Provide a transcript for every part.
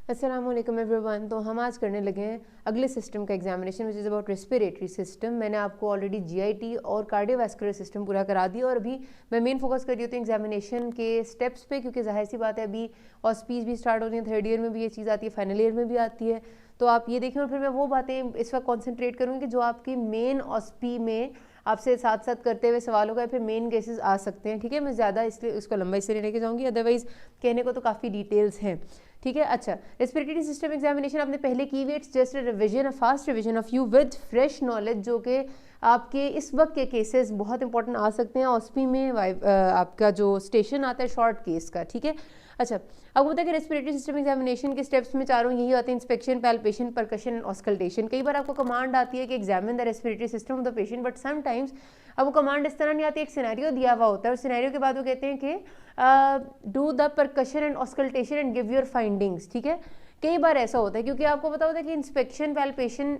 अस्सलाम वालेकुम एवरीवन। तो हम आज करने लगे हैं अगले सिस्टम का examination which is about respiratory system. मैंने आपको ऑलरेडी जीआईटी और कार्डियोवैस्कुलर सिस्टम पूरा करा दिया और अभी मैं मेन फोकस कर रही होती हूँ एग्जामिनेशन के स्टेप्स पे, क्योंकि जाहिर सी बात है अभी और स्पीच भी स्टार्ट हो रही है, थर्ड ईयर में भी ये चीज़ आती है, फाइनल ईयर में भी आती है। तो आप ये देखें और फिर मैं वो बातें इस वक्त कॉन्सेंट्रेट करूँगी कि जो आपकी मेन ऑस्पी में आपसे साथ साथ करते हुए सवालों का फिर मेन केसेस आ सकते हैं। ठीक है, मैं ज़्यादा इसलिए उसको लंबा इसलिए लेके जाऊँगी, अदरवाइज़ कहने को तो काफ़ी डिटेल्स हैं। ठीक है, अच्छा, रेस्पिरेटरी सिस्टम एग्जामिनेशन आपने पहले की हुई, it's just a revision, a fast revision of you with fresh knowledge, जो कि आपके इस वक्त के केसेस बहुत इंपॉर्टेंट आ सकते हैं ऑस्पी में। आपका जो स्टेशन आता है शॉर्ट केस का, ठीक है। अच्छा, अब होता है कि रेस्पिरेटरी सिस्टम एग्जामिनेशन के स्टेप्स में चारों यही आते हैं: इंस्पेक्शन, पैल्पेशन, परकशन, ऑस्कल्टेशन। कई बार आपको कमांड आती है कि examine the respiratory system of the patient, but sometimes अब वो कमांड इस तरह नहीं आती, एक सिनेरियो दिया हुआ होता है और सिनेरियो के बाद वो कहते हैं कि do the percussion and auscultation and give your findings. ठीक है, कई बार ऐसा होता है क्योंकि आपको पता होता है कि इंस्पेक्शन पैल्पेशन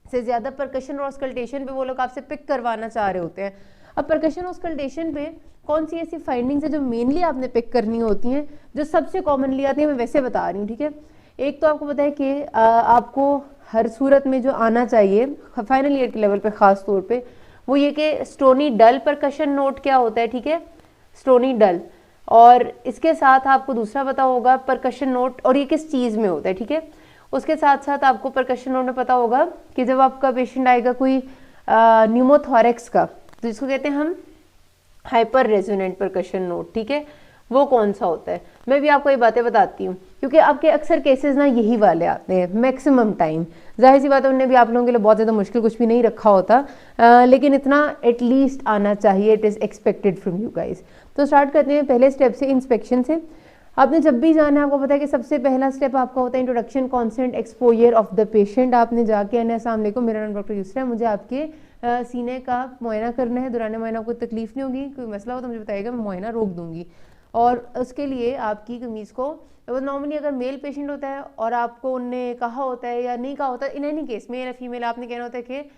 से ज़्यादा परकशन और ऑस्कल्टेशन पे वो लोग आपसे पिक करवाना चाह रहे होते हैं। अब परकशन ऑस्कल्टेशन पे कौन सी ऐसी फाइंडिंग्स है जो मेनली आपने पिक करनी होती हैं, जो सबसे कॉमनली आती है, मैं वैसे बता रही हूँ। ठीक है, एक तो आपको पता है कि आपको हर सूरत में जो आना चाहिए फाइनल ईयर के लेवल पे ख़ास तौर पे, वो ये कि स्टोनी डल परकशन नोट क्या होता है। ठीक है, स्टोनी डल, और इसके साथ आपको दूसरा पता होगा परकशन नोट, और ये किस चीज़ में होता है। ठीक है, उसके साथ साथ आपको परकशन नोट में पता होगा कि जब आपका पेशेंट आएगा कोई न्यूमोथोरेक्स का, तो जिसको कहते हैं हम हाइपर रेजोनेंट परकशन नोट, ठीक है, वो कौन सा होता है। मैं भी आपको ये बातें बताती हूँ क्योंकि आपके अक्सर केसेस ना यही वाले आते हैं मैक्सिमम टाइम। जाहिर सी बात है, उन्होंने भी आप लोगों के लिए बहुत ज़्यादा मुश्किल कुछ भी नहीं रखा होता, लेकिन इतना एटलीस्ट आना चाहिए, it is expected from you guys. तो स्टार्ट करते हैं पहले स्टेप से, इंस्पेक्शन से। आपने जब भी जाना है, आपको पता है कि सबसे पहला स्टेप आपका होता है introduction, consent, exposure of the patient. आपने जाके आना, अस्सलाम वालेकुम, मेरा नाम डॉक्टर यूसरा है, मुझे आपके सीने का मुआयना करना है। दौरान मुआयना कोई तकलीफ नहीं होगी, कोई मसला हो तो मुझे बताइएगा, मैं मुआयना रोक दूंगी। और उसके लिए आपकी कमीज़ को, नॉर्मली अगर मेल पेशेंट होता है और आपको उनने कहा होता है या नहीं कहा होता, इन एनी केस मेल या फीमेल, आपने कहना होता है कि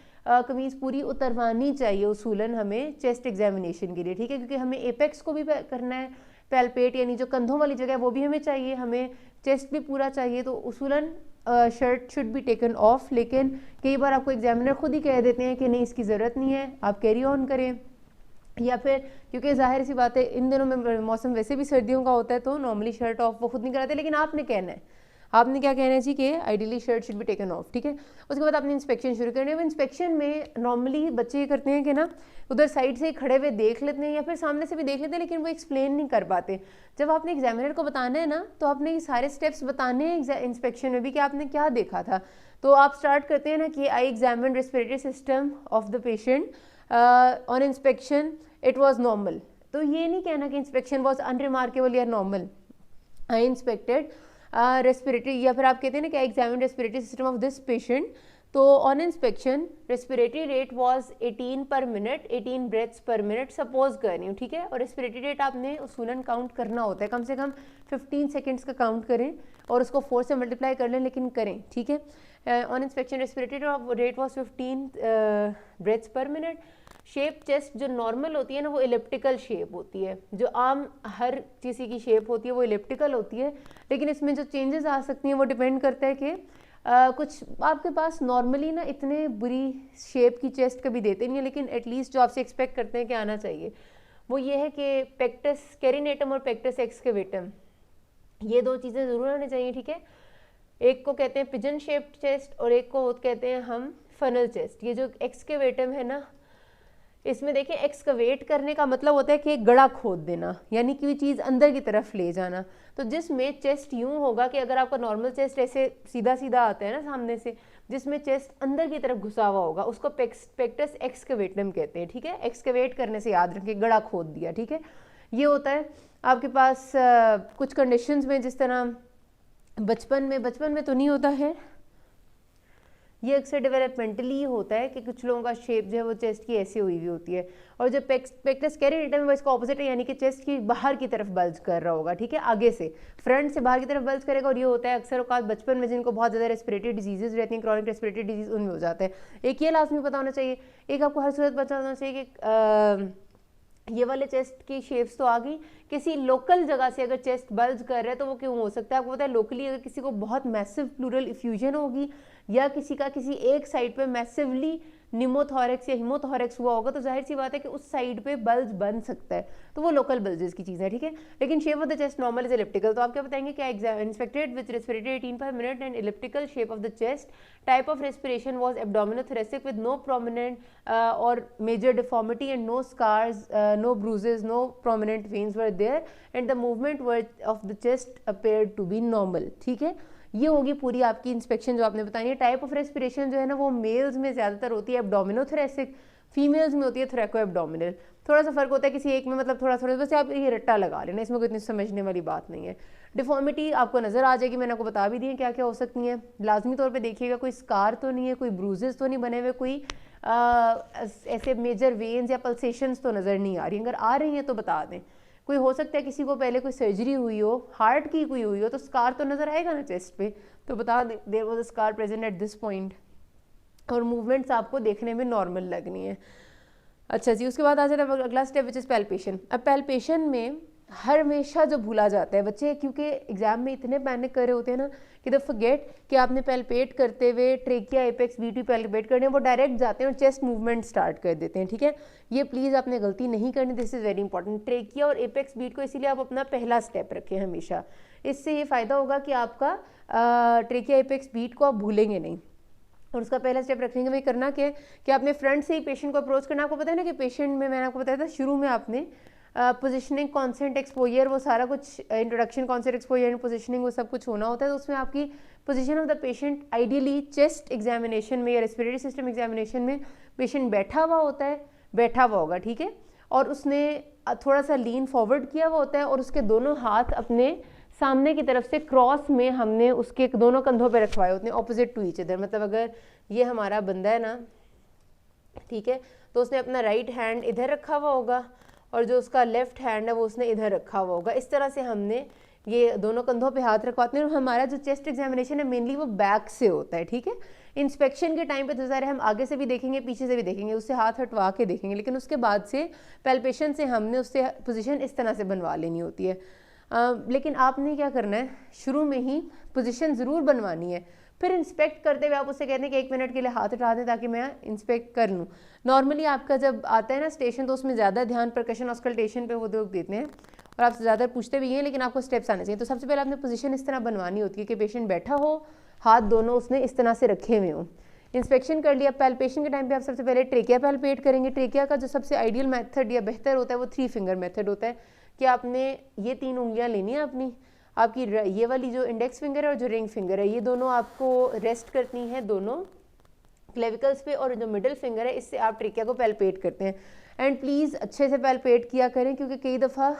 कमीज़ पूरी उतरवानी चाहिए उसूलन हमें चेस्ट एग्जामिनेशन के लिए। ठीक है, क्योंकि हमें एपेक्स को भी करना है पैल्पेट, यानी जो कंधों वाली जगह है वो भी हमें चाहिए, हमें चेस्ट भी पूरा चाहिए, तो उसूलन shirt should be taken off. लेकिन कई बार आपको एग्जामिनर खुद ही कह देते हैं कि नहीं, इसकी ज़रूरत नहीं है, आप कैरी ऑन करें। या फिर क्योंकि जाहिर सी बात है इन दिनों में मौसम वैसे भी सर्दियों का होता है, तो नॉर्मली शर्ट ऑफ वो खुद नहीं कराते, लेकिन आपने कहना है, आपने क्या कहना है जी कि ideally shirt should be taken of. ठीक है, उसके बाद आपने इंस्पेक्शन शुरू करनी है। इंस्पेक्शन में नॉर्मली बच्चे ये करते हैं कि ना उधर साइड से खड़े हुए देख लेते हैं या फिर सामने से भी देख लेते हैं, लेकिन वो एक्सप्लेन नहीं कर पाते। जब आपने एग्जामिनर को बताना है ना, तो आपने ये सारे स्टेप्स बताने हैं इंस्पेक्शन में भी कि आपने क्या देखा था। तो आप स्टार्ट करते हैं ना कि I examine respiratory system of the patient on inspection, it was normal. तो ये नहीं कहना कि इंस्पेक्शन वॉज अनरिमार्केबल या नॉर्मल। आई इंस्पेक्टेड रेस्पिरेटरी, या फिर आप कहते हैं ना कि I examine respiratory system of this patient, तो on inspection respiratory rate was 18 per minute, 18 breaths per minute suppose कर रही हूँ। ठीक है, और रेस्पिरेटरी रेट आपने उसूलन काउंट करना होता है, कम से कम 15 सेकेंड्स का काउंट करें और उसको 4 से मल्टीप्लाई कर लें, लेकिन करें। ठीक है, on inspection respiratory rate was 15 breaths per minute. Shape chest जो नॉर्मल होती है ना, वो इलिप्टिकल शेप होती है, जो आम हर किसी की शेप होती है वो इलिप्टिकल होती है, लेकिन इसमें जो चेंजेस आ सकती हैं वो डिपेंड करता है कि कुछ आपके पास नॉर्मली ना इतने बुरी शेप की चेस्ट कभी देते नहीं है, लेकिन एटलीस्ट जो आपसे एक्सपेक्ट करते हैं कि आना चाहिए वो ये है कि पेक्टस कैरिनेटम और पेक्टस एक्सकेवेटम, ये दो चीज़ें ज़रूर आनी चाहिए। ठीक है, एक को कहते हैं पिजन शेप्ड चेस्ट और एक को कहते हैं हम फनल चेस्ट। ये जो एक्सकेवेटम है ना, इसमें देखिए एक्सकवेट करने का मतलब होता है कि एक गड़ा खोद देना, यानी कि चीज़ अंदर की तरफ ले जाना। तो जिसमें चेस्ट यूं होगा कि अगर आपका नॉर्मल चेस्ट ऐसे सीधा सीधा आता है ना सामने से, जिसमें चेस्ट अंदर की तरफ घुसा हुआ होगा, उसको पेक्टस एक्सकवेटम कहते हैं। ठीक है, एक्सकवेट करने से याद रखें, गड़ा खोद दिया। ठीक है, ये होता है आपके पास कुछ कंडीशंस में, जिस तरह बचपन में तो नहीं होता है, ये अक्सर डेवलपमेंटली होता है कि कुछ लोगों का शेप जो है वो चेस्ट की ऐसी हुई होती है, और जो पेक्टस कैरिनेटम है वो इसका ऑपोजिट है, यानी कि चेस्ट की बाहर की तरफ बल्ज कर रहा होगा। ठीक है, आगे से फ्रंट से बाहर की तरफ बल्ज करेगा, और ये होता है अक्सर औकात बचपन में जिनको बहुत ज़्यादा रेस्पिरेटरी डिजीजेज रहती हैं, क्रॉनिक रेस्पिरेटरी डिजीज, उनमें हो जाता है। एक ये लाजमी पता होना चाहिए, एक आपको हर सूरत पता होना चाहिए कि ये वाले चेस्ट की शेप्स तो आ गई। किसी लोकल जगह से अगर चेस्ट बल्ज कर रहा है तो वो क्यों हो सकता है, आपको पता है लोकली अगर किसी को बहुत मैसिव प्लूरल इफ्यूजन होगी या किसी का किसी एक साइड पे मैसिवली निमोथोरेक्स या हिमोथोरेक्स हुआ होगा तो जाहिर सी बात है कि उस साइड पे बल्ज बन सकता है, तो वो लोकल बल्जेस की चीज़ है, ठीक है। लेकिन shape of the chest normal is elliptical, तो आप क्या बताएंगे, क्या inspected with respiratory 18 minute and elliptical shape of the chest, type of respiration was abdominothoracic with no prominent और major deformity and no scars, no bruises, no prominent veins were there and the movement of the chest appeared to be normal, ठीक है। ये होगी पूरी आपकी inspection जो आपने बतानी है। टाइप ऑफ रेस्पिरेशन जो है ना वो मेल्स में ज़्यादातर होती है एब्डोमिनोथोरेसिक, फीमेल्स में होती है थोरैको एब्डोमिनल, थोड़ा सा फर्क होता है किसी एक में, मतलब थोड़ा थोड़ा, बस आप ये रट्टा लगा लेना, इसमें कोई इतनी समझने वाली बात नहीं है। डिफॉर्मिटी आपको नज़र आ जाएगी, मैंने आपको बता भी दी है क्या क्या हो सकती हैं। लाजमी तौर पे देखिएगा कोई स्कार तो नहीं है, कोई ब्रूजेस तो नहीं बने हुए, कोई ऐसे मेजर वेन्स या पल्सेशंस तो नज़र नहीं आ रही, अगर आ रही हैं तो बता दें। कोई हो सकता है किसी को पहले कोई सर्जरी हुई हो, हार्ट की कोई हुई हो, तो स्कार तो नज़र आएगा ना चेस्ट पे, तो बता दें there was a scar present at this point, और मूवमेंट्स आपको देखने में नॉर्मल लगनी है। अच्छा जी, उसके बाद आ जाता है अगला स्टेप विच इज़ पैल्पेशन। अब पैल्पेशन में हमेशा जो भूला जाता है बच्चे, क्योंकि एग्जाम में इतने पैनिक कर रहे होते हैं ना कि द फॉरगेट कि आपने पैल्पेट करते हुए ट्रेकिया एपेक्स बीटी पैल्पेट करने, वो डायरेक्ट जाते हैं और चेस्ट मूवमेंट स्टार्ट कर देते हैं, ठीक है। ये प्लीज़ आपने गलती नहीं करनी, this is very important. Trachea और एपेक्स बीट को इसीलिए आप अपना पहला स्टेप रखें हमेशा, इससे ये फ़ायदा होगा कि आपका ट्रेकिया एपेक्स बीट को आप भूलेंगे नहीं। और उसका पहला स्टेप रखेंगे भाई करना क्या है कि आपने फ्रंट से ही पेशेंट को अप्रोच करना। आपको पता है ना कि पेशेंट में मैंने आपको बताया था शुरू में आपने पोजिशनिंग, कॉन्सेंट, एक्सपोजर, वो सारा कुछ introduction, consent, exposure and positioning, वो सब कुछ होना होता है। तो उसमें आपकी position of the patient ideally chest examination में या रेस्पिरेटरी सिस्टम एग्जामिनेशन में पेशेंट बैठा हुआ होता है, बैठा हुआ होगा, ठीक है, और उसने थोड़ा सा लीन फॉरवर्ड किया हुआ होता है और उसके दोनों हाथ अपने सामने की तरफ से क्रॉस में हमने उसके दोनों कंधों पे रखवाए होते हैं ऑपोजिट टू ईच अदर। मतलब अगर ये हमारा बंदा है ना, ठीक है, तो उसने अपना राइट हैंड इधर रखा हुआ होगा और जो उसका लेफ्ट हैंड है वो उसने इधर रखा हुआ होगा। इस तरह से हमने ये दोनों कंधों पे हाथ रखवाते हैं। और हमारा जो चेस्ट एग्जामिनेशन है मेनली वो बैक से होता है, ठीक है। इंस्पेक्शन के टाइम पे तो ज़रा हम आगे से भी देखेंगे, पीछे से भी देखेंगे, उससे हाथ हटवा के देखेंगे, लेकिन उसके बाद से पैल्पेशन से हमने उससे पोजीशन इस तरह से बनवा लेनी होती है। लेकिन आपने क्या करना है, शुरू में ही पोजीशन ज़रूर बनवानी है, फिर इंस्पेक्ट करते हुए आप उससे कहते हैं कि 1 मिनट के लिए हाथ हटा दें ताकि मैं इंस्पेक्ट कर लूँ। नॉर्मली आपका जब आता है ना स्टेशन तो उसमें ज़्यादा ध्यान परकशन ऑस्कल्टेशन पे वो लोग देते हैं और आपसे ज़्यादा पूछते भी हैं, लेकिन आपको स्टेप्स आने चाहिए। तो सबसे पहले आपने पोजीशन इस तरह बनवानी होती है कि पेशेंट बैठा हो, हाथ दोनों उसने इस तरह से रखे हुए हों। इंस्पेक्शन कर लिया। पैल्पेशन के टाइम पे आप सबसे पहले ट्रेकिया पैल्पेट करेंगे। ट्रेकिया का जो सबसे आइडियल मेथड या बेहतर होता है वो 3 फिंगर मेथड होता है कि आपने ये 3 उंगलियां लेनी है अपनी, आपकी ये वाली जो इंडेक्स फिंगर है और जो रिंग फिंगर है, ये दोनों आपको रेस्ट करती हैं दोनों क्लेविकल्स पे, और जो मिडिल फिंगर है इससे आप ट्रेकिया को पैल्पेट करते हैं। एंड प्लीज़ अच्छे से पैल्पेट किया करें, क्योंकि कई दफ़ा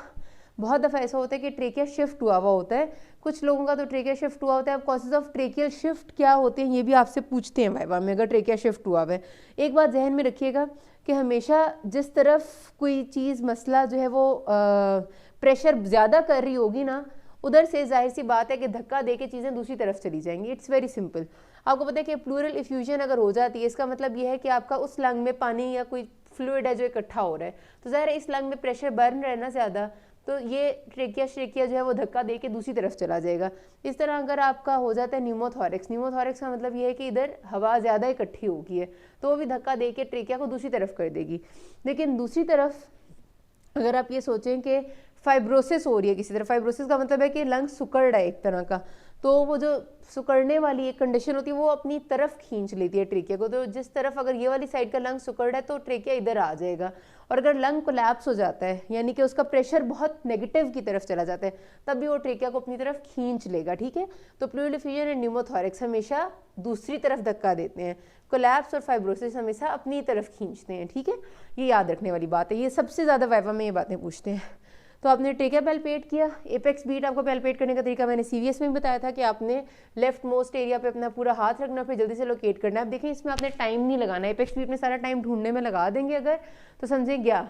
बहुत दफ़ा ऐसा होता है कि ट्रेकिया शिफ्ट हुआ हुआ होता है, कुछ लोगों का तो ट्रेकिया शिफ्ट हुआ होता है। अब कॉजेज ऑफ ट्रेकियल शिफ्ट क्या होते हैं ये भी आपसे पूछते हैं वाइवा में, अगर ट्रेकिया शिफ्ट हुआ हुआ है। एक बात जहन में रखिएगा कि हमेशा जिस तरफ कोई चीज़ मसला जो है वो प्रेशर ज़्यादा कर रही होगी ना, उधर से जाहिर सी बात है कि धक्का दे के चीज़ें दूसरी तरफ चली जाएंगी। It's very simple. आपको पता है कि प्लूरल इफ्यूजन अगर हो जाती है, इसका मतलब ये है कि आपका उस लंग में पानी या कोई फ्लूइड है जो इकट्ठा हो रहा है, तो ज़ाहिर है इस लंग में प्रेशर बर्न रहा है ना ज़्यादा, तो ये ट्रेकिया जो है वो धक्का दे के दूसरी तरफ चला जाएगा। इस तरह अगर आपका हो जाता है न्यूमोथोरेक्स, न्यूमोथोरेक्स का मतलब ये है कि इधर हवा ज़्यादा इकट्ठी होगी है, तो वो भी धक्का दे के ट्रेकिया को दूसरी तरफ कर देगी। लेकिन दूसरी तरफ अगर आप ये सोचें कि फाइब्रोसिस हो रही है किसी तरह, फाइब्रोसिस का मतलब है कि लंग सुकड़ रहा है एक तरह का, तो वो जो सुकड़ने वाली एक कंडीशन होती है वो अपनी तरफ खींच लेती है ट्रेकिया को। तो जिस तरफ अगर ये वाली साइड का लंग सुकड़ रहा है तो ट्रेकिया इधर आ जाएगा, और अगर लंग कोलैप्स हो जाता है यानी कि उसका प्रेशर बहुत नेगेटिव की तरफ चला जाता है, तब भी वो ट्रेकिया को अपनी तरफ खींच लेगा, ठीक है। तो प्लूरल इफ्यूजन एंड न्यूमोथोरेक्स हमेशा दूसरी तरफ धक्का देते हैं, कोलैप्स और फाइब्रोसिस हमेशा अपनी तरफ खींचते हैं, ठीक है। ये याद रखने वाली बात है, ये सबसे ज़्यादा वाइवा में ये बातें पूछते हैं। तो आपने ट्रेकिया पैल्पेट किया। एपेक्स बीट आपको पैल्पेट करने का तरीका मैंने सीवीएस में बताया था कि आपने लेफ्ट मोस्ट एरिया पे अपना पूरा हाथ रखना, फिर जल्दी से लोकेट करना है। आप देखें इसमें आपने टाइम नहीं लगाना, एपेक्स बीट में सारा टाइम ढूंढने में लगा देंगे अगर, तो समझें गया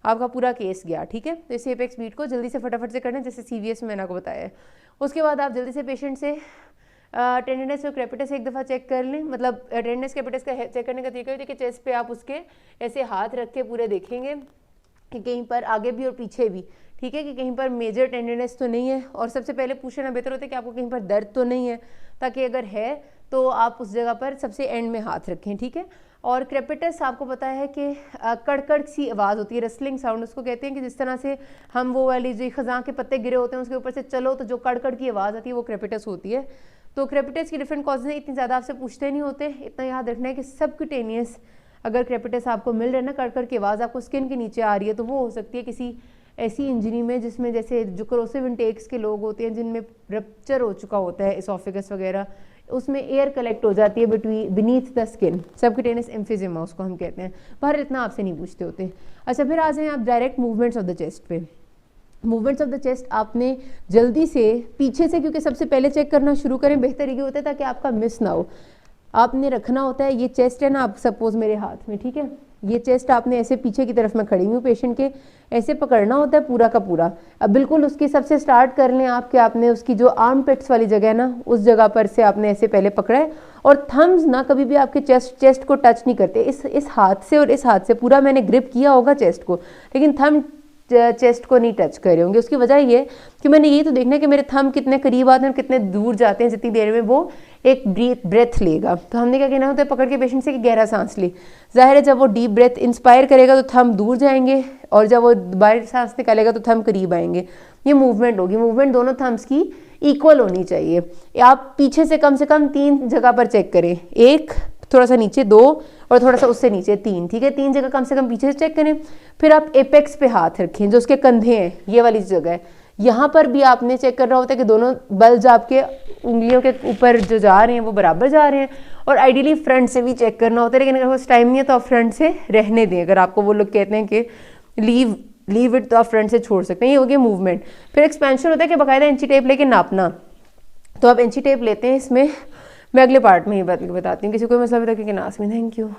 आपका पूरा केस गया, ठीक है। तो इस एपेक्स बीट को जल्दी से फटाफट से करना है जैसे सीवीएस में मैंने आपको बताया है। उसके बाद आप जल्दी से पेशेंट से टेंडरनेस और क्रेपिटस एक दफ़ा चेक कर लें। मतलब टेंडरनेस क्रेपिटस का चेक करने का तरीका है कि चेस्ट पे आप उसके ऐसे हाथ रख के पूरे देखेंगे कि कहीं पर आगे भी और पीछे भी, ठीक है, कि कहीं पर मेजर टेंडरनेस तो नहीं है, और सबसे पहले पूछ लेना बेहतर होता है कि आपको कहीं पर दर्द तो नहीं है, ताकि अगर है तो आप उस जगह पर सबसे एंड में हाथ रखें, ठीक है। और क्रेपिटस आपको पता है कि कड़कड़ सी आवाज़ होती है, रसलिंग साउंड उसको कहते हैं, कि जिस तरह से हम वो वाली जो खज़ां के पत्ते गिरे होते हैं उसके ऊपर से चलो तो जो कड़कड़ की आवाज़ आती है वो क्रेपिटस होती है। तो क्रेपिटस की डिफरेंट कॉजेज हैं, इतनी ज़्यादा आपसे पूछते नहीं होते, इतना याद रखना है कि सबक्यूटेनियस अगर क्रेपिटस आपको मिल रहा है ना, कड़कड़ की आवाज़ आपको स्किन के नीचे आ रही है, तो वो हो सकती है किसी ऐसी इंजरी में जिसमें जैसे जो क्रोसिव इंटेक्स के लोग होते हैं जिनमें रप्चर हो चुका होता है इसोफेगस वगैरह, उसमें एयर कलेक्ट हो जाती है बीनीथ द स्किन, सबक्यूटेनियस एम्फिजिमा उसको हम कहते हैं। बाहर इतना आपसे नहीं पूछते होते। अच्छा, फिर आ जाएं आप direct movements of the chest पे। मूवमेंट्स ऑफ द चेस्ट आपने जल्दी से पीछे से, क्योंकि सबसे पहले चेक करना शुरू करें, बेहतर ये होता है ताकि आपका मिस ना हो। आपने रखना होता है, ये चेस्ट है ना, आप सपोज मेरे हाथ में, ठीक है, ये चेस्ट आपने ऐसे पीछे की तरफ मैं खड़ी हूँ पेशेंट के, ऐसे पकड़ना होता है पूरा का पूरा। अब बिल्कुल उसकी सबसे स्टार्ट कर लें आप कि आपने उसकी जो आर्म पिट्स वाली जगह है ना, उस जगह पर से आपने ऐसे पहले पकड़ा है, और थम्स ना कभी भी आपके चेस्ट को टच नहीं करते। इस हाथ से और इस हाथ से पूरा मैंने ग्रिप किया होगा चेस्ट को, लेकिन थम चेस्ट को नहीं टच कर रहे होंगे। उसकी वजह ये कि मैंने यही तो देखना है कि मेरे थम कितने करीब आते हैं और कितने दूर जाते हैं, जितनी देर में वो एक ब्रेथ लेगा। तो हमने क्या कहना होता है पकड़ के पेशेंट से कि गहरा सांस ले। जाहिर है जब वो डीप ब्रेथ इंस्पायर करेगा तो थम दूर जाएंगे, और जब वो बाहर सांस निकालेगा तो थम करीब आएंगे। ये मूवमेंट होगी, मूवमेंट दोनों थम्स की इक्वल होनी चाहिए। आप पीछे से कम 3 जगह पर चेक करें, 1 थोड़ा सा नीचे, 2 और थोड़ा सा उससे नीचे 3, ठीक है, 3 जगह कम से कम पीछे से चेक करें। फिर आप एपेक्स पे हाथ रखें, जो उसके कंधे हैं, ये वाली जगह है, यहाँ पर भी आपने चेक करना होता है कि दोनों बल्ज आपके उंगलियों के ऊपर जो जा रहे हैं वो बराबर जा रहे हैं। और आइडियली फ्रंट से भी चेक करना होता है, लेकिन अगर उस टाइम नहीं है तो आप फ्रंट से रहने दें। अगर आपको वो लोग कहते हैं कि लीव इट, तो आप फ्रंट से छोड़ सकते हैं। ये हो गया मूवमेंट। फिर एक्सपेंशन होता है कि बाकायदा इंची टेप लेके नापना। तो आप इंची टेप लेते हैं, इसमें मैं अगले पार्ट में ही बताती हूँ। किसी कोई मसला बता के नास में। Thank you.